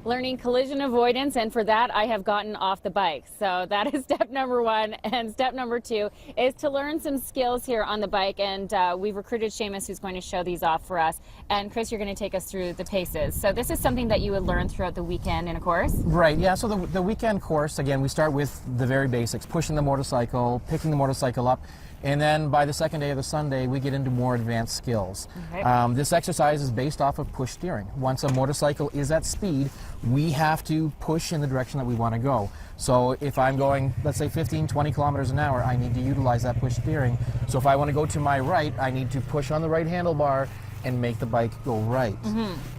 learning collision avoidance, and for that I have gotten off the bike. So that is step number one, and step number two is to learn some skills here on the bike, and we've recruited Seamus, who's going to show these off for us. And Chris, you're going to take us through the paces. So this is something that you would learn throughout the weekend in a course? Right, yeah, so the weekend course, again, we start with the very basics, pushing the motorcycle, picking the motorcycle up, and then by the second day of the Sunday, we get into more advanced skills. Okay. This exercise is based off of push steering. Once a motorcycle is at speed, we have to push in the direction that we want to go. So if I'm going, let's say 15, 20 kilometers an hour, I need to utilize that push steering. So if I want to go to my right, I need to push on the right handlebar and make the bike go right.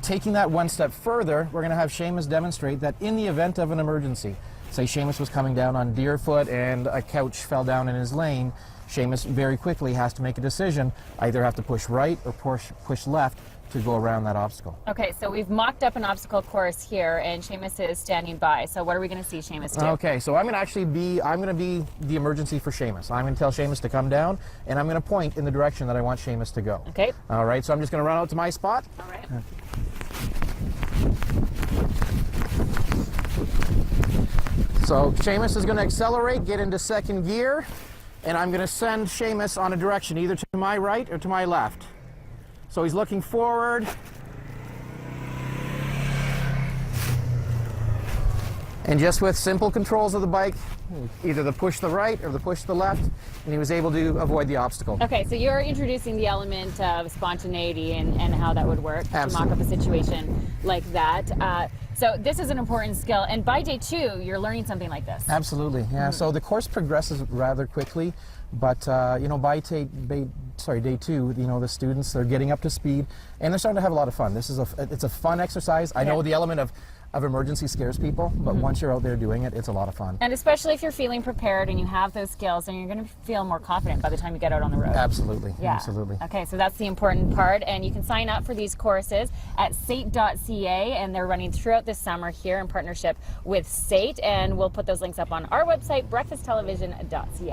Taking that one step further, we're going to have Seamus demonstrate that in the event of an emergency, say Seamus was coming down on Deerfoot and a couch fell down in his lane, Seamus very quickly has to make a decision, either have to push right or push left to go around that obstacle. Okay, so we've mocked up an obstacle course here, and Seamus is standing by. So what are we going to see Seamus do? Okay, so I'm going to be the emergency for Seamus. I'm going to tell Seamus to come down, and I'm going to point in the direction that I want Seamus to go. Okay. All right, so I'm just going to run out to my spot. All right. So Seamus is going to accelerate, get into second gear, and I'm going to send Seamus on a direction, either to my right or to my left. So he's looking forward. And just with simple controls of the bike, either the push the right or the push the left, and he was able to avoid the obstacle. Okay, so you're introducing the element of spontaneity and how that would work. Absolutely. To mock up a situation like that. So this is an important skill, and by day two, you're learning something like this. Absolutely, yeah. So the course progresses rather quickly, but you know, by day two, you know, the students are getting up to speed, and they're starting to have a lot of fun. This is it's a fun exercise. I know the element of emergency scares people, but once you're out there doing it, it's a lot of fun. And especially if you're feeling prepared and you have those skills, then you're going to feel more confident by the time you get out on the road. Absolutely, yeah. Absolutely. Okay, so that's the important part, and you can sign up for these courses at SAIT.ca, and they're running throughout this summer here in partnership with SAIT, and we'll put those links up on our website, breakfasttelevision.ca.